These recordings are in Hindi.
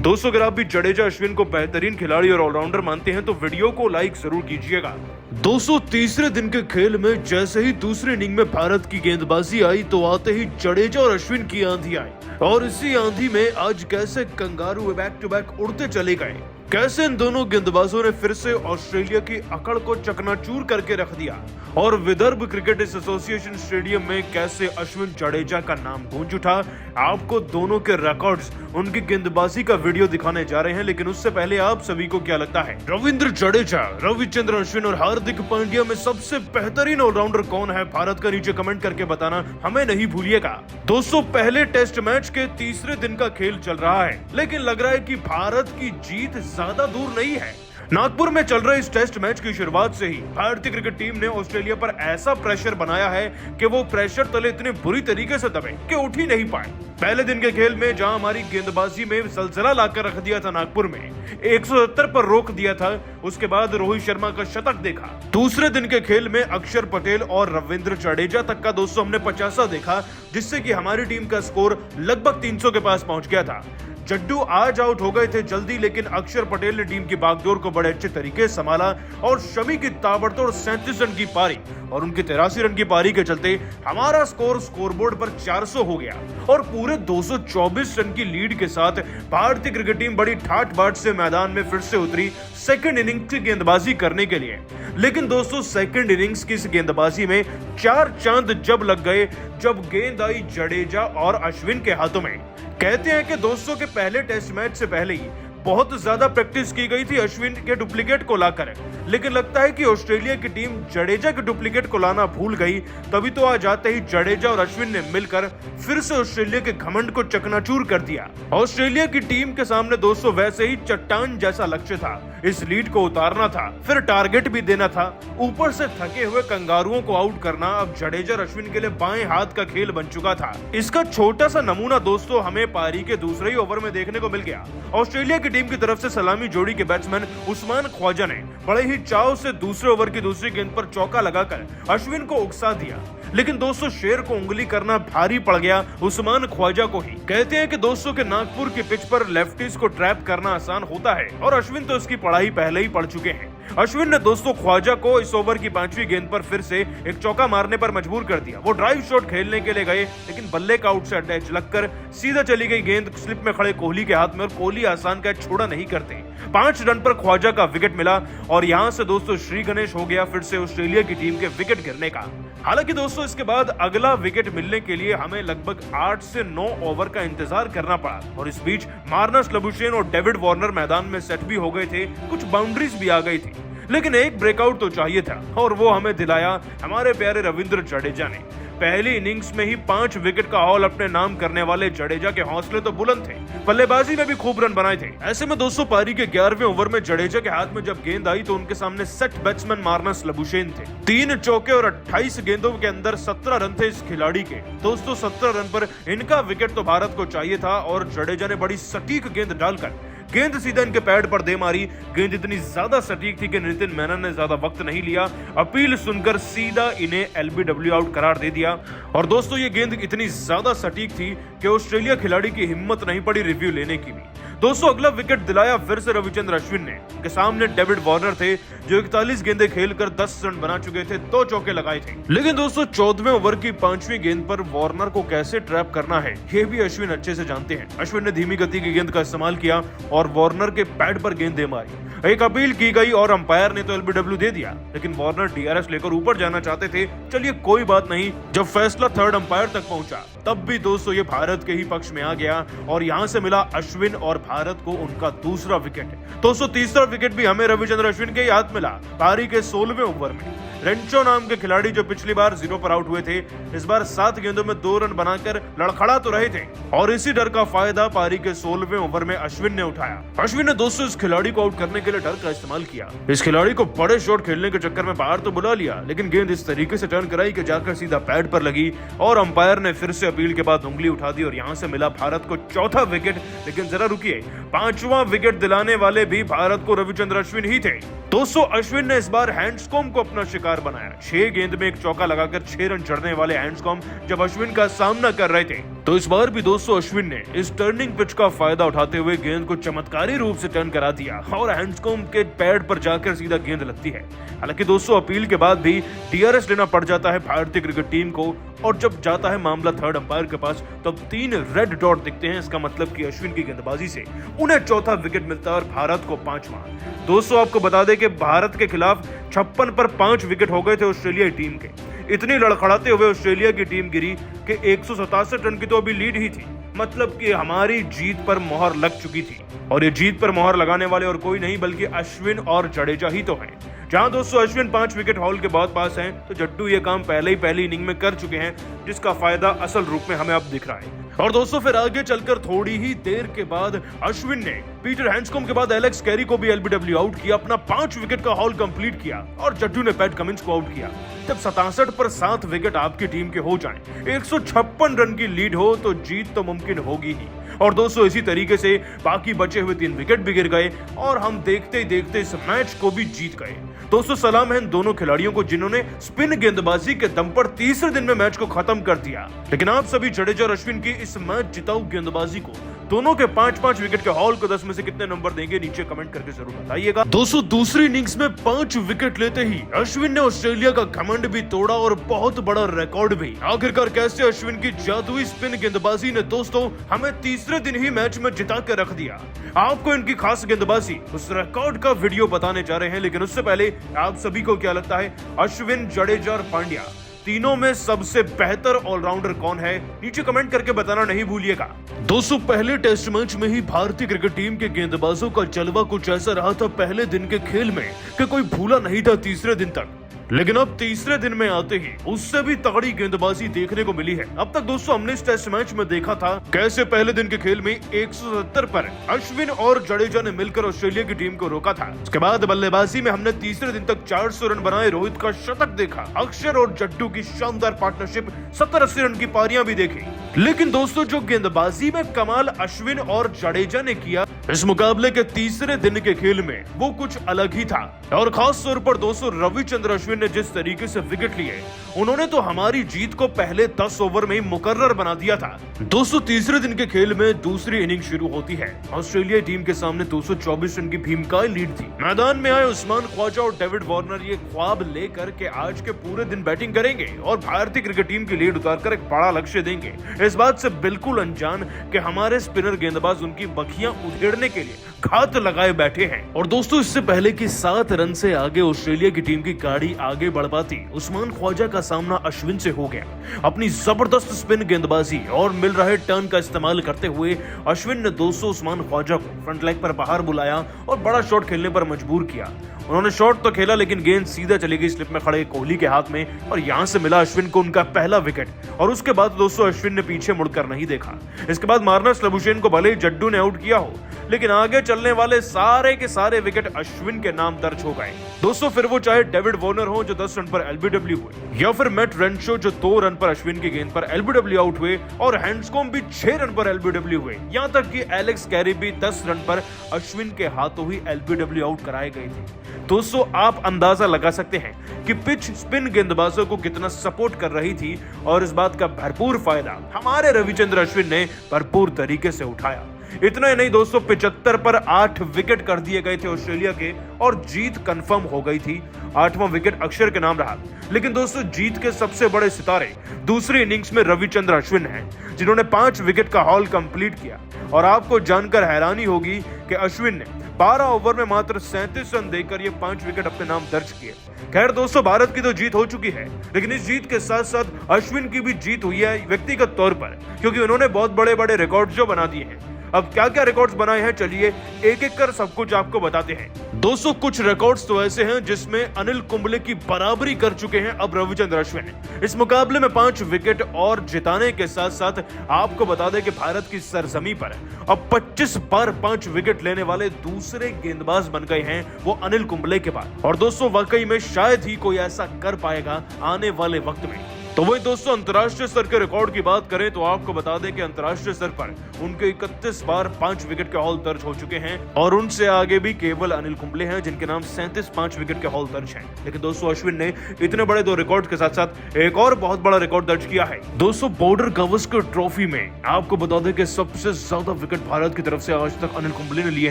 दोस्तों अगर आप भी जडेजा अश्विन को बेहतरीन खिलाड़ी और ऑलराउंडर मानते हैं तो वीडियो को लाइक जरूर कीजिएगा। दोस्तों तीसरे दिन के खेल में जैसे ही दूसरे इनिंग में भारत की गेंदबाजी आई तो आते ही जडेजा और अश्विन की आंधी आई और इसी आंधी में आज कैसे कंगारू बैक टू बैक उड़ते चले गए, कैसे इन दोनों गेंदबाजों ने फिर से ऑस्ट्रेलिया की अकड़ को चकनाचूर करके रख दिया और विदर्भ क्रिकेट एसोसिएशन स्टेडियम में कैसे अश्विन जडेजा का नाम गूंज उठा। आपको दोनों के रिकॉर्ड्स, उनकी गेंदबाजी का वीडियो दिखाने जा रहे हैं, लेकिन उससे पहले आप सभी को क्या लगता है रविंद्र जडेजा, रविचंद्रन अश्विन और हार्दिक पांड्या में सबसे बेहतरीन ऑलराउंडर कौन है? भारत का नीचे कमेंट करके बताना हमें नहीं भूलिएगा। दोस्तों पहले टेस्ट मैच के तीसरे दिन का खेल चल रहा है, लेकिन लग रहा है कि भारत की जीत ज्यादा दूर नहीं है। नागपुर में चल रहे इस टेस्ट मैच की शुरुआत से ही भारतीय क्रिकेट टीम ने ऑस्ट्रेलिया पर ऐसा प्रेशर बनाया है कि वो प्रेशर तले इतने बुरी तरीके से दबे कि उठ ही नहीं पाए। पहले दिन के खेल में जहां हमारी गेंदबाजी में जलजला लाकर रख दिया था नागपुर में, 170 पर रोक दिया था, उसके बाद रोहित शर्मा का शतक देखा। दूसरे दिन के खेल में अक्षर पटेल और रविंद्र जडेजा तक का दोस्तों हमने 50 देखा, जिससे कि हमारी टीम का स्कोर लगभग 300 के पास पहुंच गया था। जड्डू आज आउट हो गए थे जल्दी, लेकिन अक्षर पटेल ने टीम की बागडोर को बड़े अच्छे तरीके से संभाला और शमी की ताबड़तोड़ 37 रन की पारी और उनकी 83 रन की पारी के चलते हमारा स्कोरबोर्ड पर 400 हो गया और पूरे 224 रन की लीड के साथ भारतीय क्रिकेट टीम बड़ी ठाठ बाट से मैदान में फिर से उतरी सेकंड इनिंग की गेंदबाजी करने के लिए। लेकिन दोस्तों सेकंड इनिंग्स की इस गेंदबाजी में 4 चांद जब लग गए जब गेंद आई जडेजा और अश्विन के हाथों में। कहते हैं कि दोस्तों के पहले टेस्ट मैच से पहले ही बहुत ज्यादा प्रैक्टिस की गई थी अश्विन के डुप्लीकेट को लाकर, लेकिन लगता है कि ऑस्ट्रेलिया की टीम जडेजा के डुप्लीकेट को लाना भूल गई। तभी तो आज आते ही जडेजा और अश्विन ने मिलकर फिर से ऑस्ट्रेलिया के घमंड को चकनाचूर कर दिया। ऑस्ट्रेलिया की टीम के सामने दोस्तों वैसे ही चट्टान जैसा लक्ष्य था, इस लीड को उतारना था, फिर टारगेट भी देना था, ऊपर से थके हुए कंगारुओं को आउट करना अब जडेजा और अश्विन के लिए बाएं हाथ का खेल बन चुका था। इसका छोटा सा नमूना दोस्तों हमें पारी के दूसरे ही ओवर में देखने को मिल गया। ऑस्ट्रेलिया की टीम की तरफ से सलामी जोड़ी के बैट्समैन उस्मान ख्वाजा ने बड़े ही चाव से दूसरे ओवर की दूसरी गेंद पर चौका लगाकर अश्विन को उकसा दिया, लेकिन दोस्तों शेर को उंगली करना भारी पड़ गया उस्मान ख्वाजा को ही। कहते हैं कि दोस्तों के नागपुर की पिच पर लेफ्टीज को ट्रैप करना आसान होता है और अश्विन तो इसकी पढ़ाई पहले ही पढ़ चुके हैं। अश्विन ने दोस्तों ख्वाजा को इस ओवर की 5वीं गेंद पर फिर से एक चौका मारने पर मजबूर कर दिया। वो ड्राइव शॉट खेलने के लिए गए, लेकिन बल्ले का आउट से अटैच लगकर सीधा चली गई गेंद स्लिप में खड़े कोहली के हाथ में और कोहली आसान कैच छोड़ा नहीं करते। 5 रन पर ख्वाजा का विकेट मिला और यहां से दोस्तों श्री गणेश हो गया फिर से ऑस्ट्रेलिया की टीम के विकेट गिरने का। हालांकि दोस्तों इसके बाद अगला विकेट मिलने के लिए हमें लगभग 8 से 9 ओवर का इंतजार करना पड़ा और इस बीच मार्नस लबुशेन और डेविड वार्नर मैदान में सेट भी हो गए थे, कुछ बाउंड्रीज भी आ गई थी, लेकिन एक ब्रेकआउट तो चाहिए था और वो हमें दिलाया हमारे प्यारे रविंद्र जडेजा ने। पहली इनिंग्स में ही 5 विकेट का हॉल अपने नाम करने वाले जडेजा के हौसले तो बुलंद थे, बल्लेबाजी में भी खूब रन बनाए थे। ऐसे में दोस्तों पारी के 11वें ओवर में जडेजा के हाथ में जब गेंद आई तो उनके सामने सेट बैट्समैन मार्नस लबुशेन थे। 3 चौके और 28 गेंदों के अंदर 17 रन थे इस खिलाड़ी के। दोस्तों 17 रन पर इनका विकेट तो भारत को चाहिए था और जडेजा ने बड़ी सटीक गेंद डालकर गेंद सीधा इनके पैड पर दे मारी। गेंद इतनी ज्यादा सटीक थी कि नितिन मेनन ने ज्यादा वक्त नहीं लिया, अपील सुनकर सीधा इन्हें एलबीडब्ल्यू आउट करार दे दिया। और दोस्तों ये गेंद इतनी ज्यादा सटीक थी कि ऑस्ट्रेलिया खिलाड़ी की हिम्मत नहीं पड़ी रिव्यू लेने की भी। दोस्तों अगला विकेट दिलाया फिर से रविचंद्र अश्विन ने। उनके सामने डेविड वार्नर थे जो 41 गेंदें खेलकर 10 रन बना चुके थे, 2 चौके लगाए थे। लेकिन दोस्तों 14वें ओवर की 5वीं गेंद पर वार्नर को कैसे ट्रैप करना है ये भी अश्विन अच्छे से जानते हैं। अश्विन ने धीमी गति की गेंद का इस्तेमाल किया और वार्नर के पैड पर गेंद दे मारी। एक अपील की गई और अंपायर ने तो एलबीडब्ल्यू दे दिया, लेकिन वार्नर डीआरएस लेकर ऊपर जाना चाहते थे। चलिए कोई बात नहीं, जब फैसला थर्ड अंपायर तक पहुंचा तब भी दोस्तों ये भारत के ही पक्ष में आ गया और यहां से मिला अश्विन और भारत को उनका दूसरा विकेट। दोस्तों तीसरा विकेट भी हमें रविचंद्र अश्विन के ही हाथ मिला पारी के 16वें ओवर में। रेंचो नाम के खिलाड़ी जो पिछली बार 0 पर आउट हुए थे, इस बार 7 गेंदों में 2 रन बनाकर लड़खड़ा तो रहे थे और इसी डर का फायदा पारी के 16वें ओवर में अश्विन ने उठाया। अश्विन ने दोस्तों इस खिलाड़ी को आउट करने के लिए डर का इस्तेमाल किया। इस खिलाड़ी को बड़े शॉट खेलने के चक्कर में बाहर तो बुला लिया, लेकिन गेंद इस तरीके से टर्न कराई कि जाकर सीधा पैड पर लगी और अंपायर ने फिर से अपील के बाद उंगली उठा दी और यहां से मिला भारत को चौथा विकेट। लेकिन जरा रुकिए, 5वां विकेट दिलाने वाले भी भारत को रविचंद्र अश्विन ही थे। दोस्तों अश्विन ने इस बार हैंडस्कॉम्ब को अपना शिकार शिकार बनाया। 6 गेंद में 1 चौका लगाकर 6 रन जड़ने वाले हैंड्सकॉम्ब जब अश्विन का सामना कर रहे थे, तो इस बार भी दोस्तों अश्विन ने इस टर्निंग पिच का फायदा उठाते हुए गेंद को चमत्कारी रूप से टर्न करा दिया और हैंड्सकॉम्ब के पैड पर जाकर सीधा गेंद लगती है। हालांकि दोस्तों अपील के बाद भी डीआरएस लेना पड़ जाता है भारतीय क्रिकेट टीम को, और जब जाता है मामला थर्ड अंपायर के पास तब 3 रेड डॉट दिखते हैं। इसका मतलब कि अश्विन की गेंदबाजी से उन्हें चौथा विकेट मिलता है और भारत को 5वां। दोस्तों आपको बता दें कि भारत के खिलाफ 56 पर 5 विकेट हो गए थे ऑस्ट्रेलियाई टीम के। इतनी लड़खड़ाते हुए ऑस्ट्रेलिया की टीम गिरी कि 167 रन की तो अभी लीड ही थी, मतलब कि हमारी जीत पर मोहर लग चुकी थी। और ये जीत पर मोहर लगाने वाले और कोई नहीं बल्कि अश्विन और जडेजा ही तो हैं। जहां दोस्तों अश्विन 5 विकेट हॉल के बहुत पास हैं, तो जड्डू ये काम पहले ही पहली इनिंग में कर चुके हैं, जिसका फायदा असल रूप में हमें अब दिख रहा है। और दोस्तों फिर आगे चलकर थोड़ी ही देर के बाद अश्विन ने पीटर हैंड्सकॉम्ब के बाद एलेक्स कैरी को भी एलबीडब्ल्यू आउट किया, अपना 5 विकेट का हॉल कंप्लीट किया और जड्डू ने पैट कमिंस को आउट किया। जब 67 पर 7 विकेट आपकी टीम के हो जाएं, 156 रन की लीड हो तो जीत तो मुमकिन होगी ही। और दोस्तों इसी तरीके से बाकी बचे हुए 3 विकेट भी गिर गए और हम देखते ही देखते इस मैच को भी जीत गए। दोस्तों सलाम है इन दोनों खिलाड़ियों को जिन्होंने स्पिन गेंदबाजी के दम पर तीसरे दिन में मैच को खत्म कर दिया। लेकिन आप सभी जडेजा और अश्विन की इस मैच जिताऊ गेंदबाजी को, दोनों के 5-5 विकेट के हॉल को 10 में से कितने नंबर देंगे नीचे कमेंट करके जरूर बताइएगा। दोस्तों दूसरी इनिंग्स में 5 विकेट लेते ही अश्विन ने ऑस्ट्रेलिया का घमंड भी तोड़ा और बहुत बड़ा रिकॉर्ड भी। आखिरकार कैसे अश्विन की जादुई स्पिन गेंदबाजी ने दोस्तों हमें तीसरे दिन ही मैच में जिता कर रख दिया। आपको इनकी खास गेंदबाजी, उस रिकॉर्ड का वीडियो बताने जा रहे हैं, लेकिन उससे पहले आप सभी को क्या लगता है अश्विन, जडेजा और पांड्या तीनों में सबसे बेहतर ऑलराउंडर कौन है? नीचे कमेंट करके बताना नहीं भूलिएगा। दोस्तों पहले टेस्ट मैच में ही भारतीय क्रिकेट टीम के गेंदबाजों का जलवा कुछ ऐसा रहा था पहले दिन के खेल में कि कोई भूला नहीं था तीसरे दिन तक। लेकिन अब तीसरे दिन में आते ही उससे भी तगड़ी गेंदबाजी देखने को मिली है। अब तक दोस्तों हमने इस टेस्ट मैच में देखा था कैसे पहले दिन के खेल में 170 पर अश्विन और जडेजा ने मिलकर ऑस्ट्रेलिया की टीम को रोका था। उसके बाद बल्लेबाजी में हमने तीसरे दिन तक 400 रन बनाए रोहित का शतक देखा, अक्षर और जड्डू की शानदार पार्टनरशिप 70-80 रन की पारियां भी देखी। लेकिन दोस्तों जो गेंदबाजी में कमाल अश्विन और जडेजा ने किया इस मुकाबले के तीसरे दिन के खेल में वो कुछ अलग ही था। और खास तौर पर दोस्तों रविचंद्र अश्विन ने जिस तरीके से विकेट लिए, उन्होंने तो हमारी जीत को पहले 10 ओवर में ही मुकर्रर बना दिया था। दोस्तों तीसरे दिन के खेल में दूसरी इनिंग शुरू होती है। ऑस्ट्रेलिया टीम के सामने 224 रन की भीमकाय लीड थी। मैदान में आए उस्मान ख्वाजा और डेविड वार्नर ये ख्वाब लेकर के आज के पूरे दिन बैटिंग करेंगे और भारतीय क्रिकेट टीम की लीड उतारकर एक बड़ा लक्ष्य देंगे, इस बात से बिल्कुल अनजान कि हमारे स्पिनर गेंदबाज उनकी बखियां उधेड़ने के लिए घात लगाए बैठे हैं। और दोस्तों इससे पहले कि 7 रन से आगे ऑस्ट्रेलिया की टीम की गाड़ी आगे बढ़ पाती, उस्मान ख्वाजा का सामना अश्विन से हो गया। अपनी जबरदस्त स्पिन गेंदबाजी और मिल रहे टर्न का इस्तेमाल करते हुए अश्विन ने 200 उस्मान ख्वाजा को फ्रंट लेग पर बाहर बुलाया और बड़ा शॉट खेलने पर मजबूर किया। उन्होंने शॉट तो खेला लेकिन गेंद सीधा चली गई स्लिप में खड़े कोहली के हाथ में और यहां से मिला अश्विन को उनका पहला विकेट। और उसके बाद दोस्तों अश्विन ने पीछे मुड़कर नहीं देखा। इसके बाद मार्नस लबुशेन को भले ही जड्डू ने आउट किया हो, लेकिन आगे चलने वाले सारे के सारे विकेट अश्विन के नाम दर्ज हो गए। दोस्तों फिर वो चाहे डेविड वार्नर हो जो 10 रन पर एलबीडब्ल्यू हुए, या फिर मैट रेंशो जो 2 रन पर अश्विन की गेंद पर एलबीडब्ल्यू आउट हुए, और हैंड्सकॉम्ब भी 6 रन पर एलबीडब्ल्यू हुए, यहां तक कि एलेक्स कैरी भी 10 रन पर अश्विन के हाथों ही एलबीडब्ल्यू आउट कराए गए थे। दोस्तों आप अंदाजा लगा सकते हैं कि पिच स्पिन गेंदबाजों को कितना सपोर्ट कर रही थी और इस बात का भरपूर फायदा हमारे रविचंद्र अश्विन ने भरपूर तरीके से उठाया। इतना ही नहीं दोस्तों 75 पर 8 विकेट कर दिए गए थे ऑस्ट्रेलिया के और जीत कंफर्म हो गई थी। 8वां विकेट अक्षर के नाम रहा। लेकिन दोस्तों जीत के सबसे बड़े सितारे दूसरी इनिंग्स में रविचंद्र अश्विन हैं, जिन्होंने 5 विकेट का हॉल कंप्लीट किया। और आपको जानकर हैरानी होगी कि अश्विन ने 12 ओवर में मात्र 37 रन देकर ये 5 विकेट अपने नाम दर्ज किए। खैर दोस्तों भारत की तो जीत हो चुकी है, लेकिन इस जीत के साथ साथ अश्विन की भी जीत हुई है व्यक्तिगत तौर पर, क्योंकि उन्होंने बहुत बड़े बड़े रिकॉर्ड जो बना दिए हैं। अब क्या क्या रिकॉर्ड्स बनाए हैं चलिए एक एक कर सब कुछ आपको बताते हैं। दोस्तों कुछ रिकॉर्ड्स तो ऐसे हैं जिसमें अनिल कुंबले की बराबरी कर चुके हैं अब रविचंद्र अश्विन। इस मुकाबले में 5 विकेट और जिताने के साथ साथ आपको बता दें कि भारत की सरजमी पर अब 25 बार 5 विकेट लेने वाले दूसरे गेंदबाज बन गए हैं वो अनिल कुंबले के बाद। और दोस्तों वाकई में शायद ही कोई ऐसा कर पाएगा आने वाले वक्त में। तो वही दोस्तों अंतर्राष्ट्रीय स्तर के रिकॉर्ड की बात करें तो आपको बता दें कि अंतर्राष्ट्रीय स्तर पर उनके 31 बार 5 विकेट के हॉल दर्ज हो चुके हैं और उनसे आगे भी केवल अनिल कुंबले हैं जिनके नाम 37 5 विकेट के हॉल दर्ज हैं। लेकिन दोस्तों अश्विन ने इतने बड़े 2 रिकॉर्ड के साथ साथ एक और बहुत बड़ा रिकॉर्ड दर्ज किया है। दोस्तों बॉर्डर गावस्कर ट्रॉफी में आपको बता दें कि सबसे ज्यादा विकेट भारत की तरफ से आज तक अनिल कुंबले ने लिए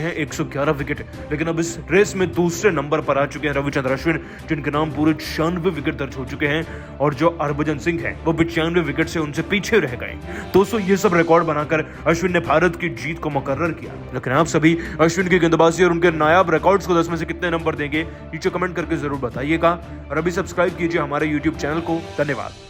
हैं 111 विकेट। लेकिन अब इस रेस में दूसरे नंबर पर आ चुके हैं रविचंद्रन अश्विन जिनके नाम पूरे 96 विकेट दर्ज हो चुके हैं और जो हरभजन सिंह है वो 95 विकेट से उनसे पीछे रह गए। दोस्तों ये सब रिकॉर्ड बनाकर अश्विन ने भारत की जीत को मुकर्रर किया। लेकिन आप सभी अश्विन की गेंदबाजी और उनके नायाब रिकॉर्ड्स को 10 में से कितने नंबर देंगे नीचे कमेंट करके जरूर बताइएगा और अभी सब्सक्राइब कीजिए हमारे YouTube चैनल को। धन्यवाद।